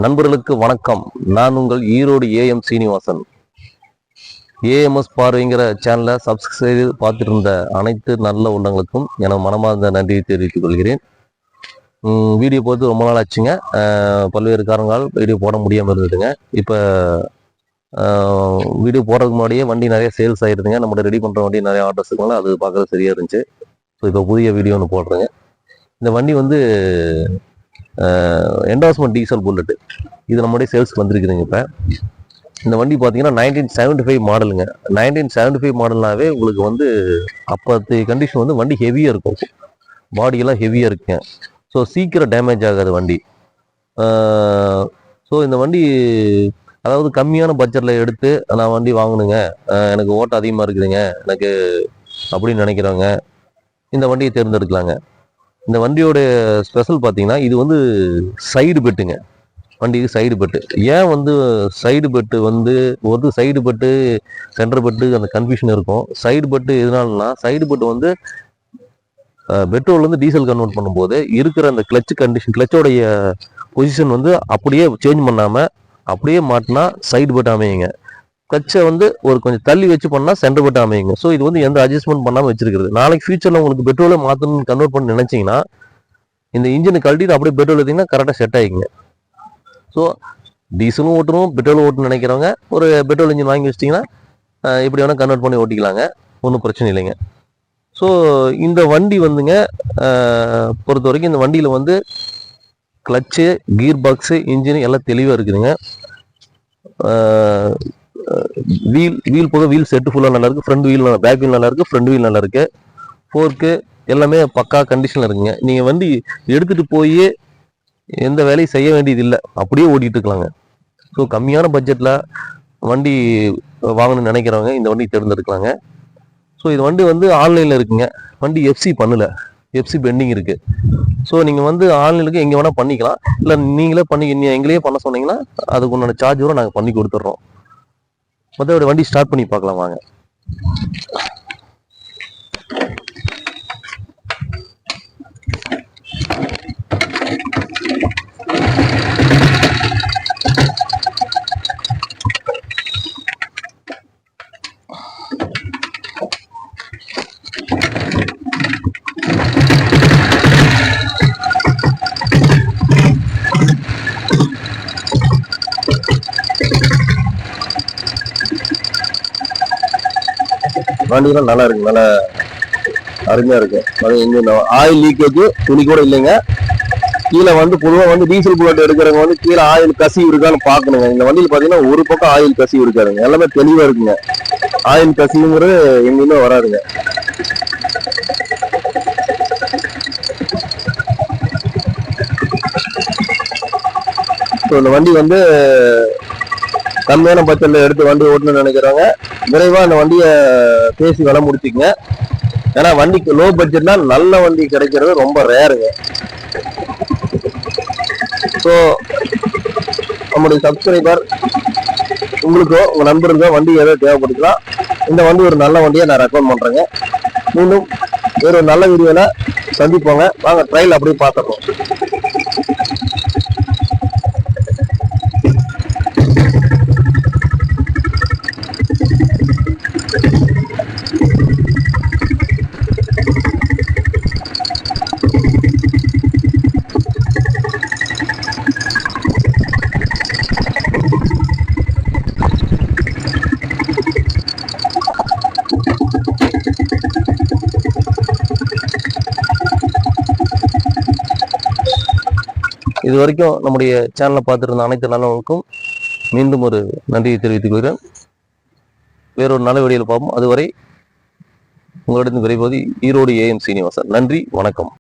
நண்பர்களுக்கு வணக்கம். நான் உங்கள் ஈரோடு ஏஎம் சீனிவாசன். ஏஎம்எஸ் பார்வைங்கிற சேனலை சப்ஸ்கிரைப் செய்து பார்த்துட்டு இருந்த அனைத்து நல்ல உள்ளங்களுக்கும் என மனமார்ந்த நன்றியை தெரிவித்துக் கொள்கிறேன். வீடியோ போட்டு ரொம்ப நாள் ஆச்சுங்க. பல்வேறு காரணங்களால் வீடியோ போட முடியாமல் இருந்ததுங்க. இப்போ வீடியோ போடுறதுக்கு முன்னாடியே வண்டி நிறைய சேல்ஸ் ஆகிருதுங்க. நம்ம ரெடி பண்ணுற வண்டி நிறைய ஆர்டர்ஸ் இருக்குங்களா, அது பார்க்குறது சரியாக இருந்துச்சு. ஸோ இப்போ புதிய வீடியோ ஒன்று போடுறேங்க. இந்த வண்டி வந்து என்டாஸ்மெண்ட் டீசல் புல்லட்டு, இது நம்மளுடைய சேல்ஸ்க்கு வந்திருக்குதுங்க. இப்போ இந்த வண்டி பார்த்தீங்கன்னா 1975 மாடலுங்க. 1975 மாடல்னாவே உங்களுக்கு வந்து அப்போத்தைய கண்டிஷன் வந்து வண்டி ஹெவியாக இருக்கும், பாடியெல்லாம் ஹெவியாக இருக்குங்க. ஸோ சீக்கிரம் டேமேஜ் ஆகாது வண்டி. ஸோ இந்த வண்டி அதாவது கம்மியான பட்ஜெட்டில் எடுத்து நான் வண்டி வாங்கணுங்க, எனக்கு ஓட்டம் அதிகமாக இருக்குதுங்க எனக்கு அப்படின்னு நினைக்கிறவங்க இந்த வண்டியை தேர்ந்தெடுக்கலாங்க. இந்த வண்டியோட ஸ்பெஷல் பார்த்தீங்கன்னா இது வந்து சைடு பெட்டுங்க. வண்டிக்கு சைடு பெட்டு. ஏன் வந்து சைடு பெட்டு வந்து ஒரு சைடு பெட்டு சென்டர் பெட்டு அந்த கன்ஃபியூஷன் இருக்கும். சைடு பெட்டு எதனாலனா, சைடு பெட்டு வந்து பெட்ரோல் வந்து டீசல் கன்வெர்ட் பண்ணும்போது இருக்கிற அந்த கிளச் கண்டிஷன், கிளச்சோடைய பொசிஷன் வந்து அப்படியே சேஞ்ச் பண்ணாமல் அப்படியே மாட்டினா சைடு பெட்டு அமையுங்க. கிளச்சை வந்து ஒரு கொஞ்சம் தள்ளி வச்சு பண்ணால் சென்டர் பெட்டு அமையுங்க. ஸோ இது வந்து எந்த அட்ஜஸ்ட்மெண்ட் பண்ணாமல் வச்சிருக்கிறது. நாளைக்கு ஃபியூச்சரில் உங்களுக்கு பெட்ரோலை மாற்றணும்னு கன்வெர்ட் பண்ணி நினைச்சிங்கன்னா இந்த இன்ஜினை கழட்டிட்டு அப்படியே பெட்ரோல் எடுத்தீங்கன்னா கரெக்டாக செட் ஆகிக்குங்க. ஸோ டீசலும் ஓட்டணும் பெட்ரோலும் ஓட்டணும்னு நினைக்கிறவங்க ஒரு பெட்ரோல் இன்ஜின் வாங்கி வச்சிட்டிங்கன்னா இப்படி வேணால் கன்வெர்ட் பண்ணி ஓட்டிக்கலாங்க, ஒன்றும் பிரச்சனை இல்லைங்க. ஸோ இந்த வண்டி வந்துங்க பொறுத்த வரைக்கும் இந்த வண்டியில் வந்து கிளச்சு, கீர் பாக்ஸு, இன்ஜின் எல்லாம் தெளிவாக இருக்குதுங்க. வீல் போக வீல் செட்டு ஃபுல்லாக நல்லா இருக்குது. ஃப்ரண்ட் வீல் பேக் வீல் நல்லா இருக்குது, ஃப்ரண்ட் வீல் நல்லா இருக்குது. ஃபோர்க்கு எல்லாமே பக்கா கண்டிஷனில் இருக்குங்க. நீங்கள் வண்டி எடுத்துகிட்டு போய் எந்த வேலையும் செய்ய வேண்டியது இல்லை, அப்படியே ஓட்டிகிட்டு இருக்கலாங்க. ஸோ கம்மியான பட்ஜெட்டில் வண்டி வாங்கணும்னு நினைக்கிறவங்க இந்த வண்டி தேர்ந்தெடுக்கலாங்க. ஸோ இது வண்டி வந்து ஆன்லைனில் இருக்குங்க. வண்டி எஃப்சி பண்ணலை, எஃப்சி பெண்டிங் இருக்குது. ஸோ நீங்கள் வந்து ஆன்லைனுக்கு எங்கே வேணால் பண்ணிக்கலாம், இல்லை நீங்களே எங்களையே பண்ண சொன்னீங்கன்னா அதுக்கு உண்டான சார்ஜ் வரும், நாங்கள் பண்ணி கொடுத்துட்றோம். மற்றபடி வண்டி ஸ்டார்ட் பண்ணி பார்க்கலாம் வாங்க. வண்டியெல்லாம் நல்லா இருக்கு, நல்லா அருமையா இருக்கு. அது எங்க ஆயில் லீக்கேஜ் துணி கூட இல்லைங்க. கீழே வந்து பொதுவாக வந்து டீசல் புல்லட் எடுக்கிறவங்க வந்து கீழே ஆயில் கசிவு இருக்கான்னு பார்க்கணுங்க. இந்த வண்டியில் பார்த்தீங்கன்னா ஒரு பக்கம் ஆயில் கசிவு இருக்காதுங்க, எல்லாமே தெளிவாக இருக்குங்க. ஆயில் கசிவுங்கிறது எங்கேயுமே வராதுங்க. ஸோ இந்த வண்டி வந்து கம்மியான பட்ஜெட்டில் எடுத்து வண்டி ஓட்டணும்னு நினைக்கிறவங்க விரைவாக அந்த வண்டியை பேசி விலை முடிச்சுக்கங்க. ஏன்னா வண்டிக்கு லோ பட்ஜெட்னா நல்ல வண்டி கிடைக்கிறது ரொம்ப ரேருங்க. ஸோ நம்முடைய சப்ஸ்கிரைபர் உங்களுக்கோ உங்கள் நண்பருக்கோ வண்டி ஏதோ தேவைப்படுத்தலாம், இந்த வண்டி ஒரு நல்ல வண்டியை நான் ரெக்கமெண்ட் பண்ணுறேங்க. மீண்டும் ஒரு நல்ல வீடியோவில் சந்திப்போங்க. வாங்க ட்ரையல் அப்படியே பார்த்துடுறோம். இது வரைக்கும் நம்முடைய சேனலை பார்த்துருந்த அனைத்து நல்லவங்களுக்கும் மீண்டும் ஒரு நன்றியை தெரிவித்துக் கொள்கிறேன். வேறொரு நல்ல வீடியோவில் பார்ப்போம். அதுவரை உங்களிடம் விரைவது ஈரோடு ஏஎம் சீனிவாசன். நன்றி, வணக்கம்.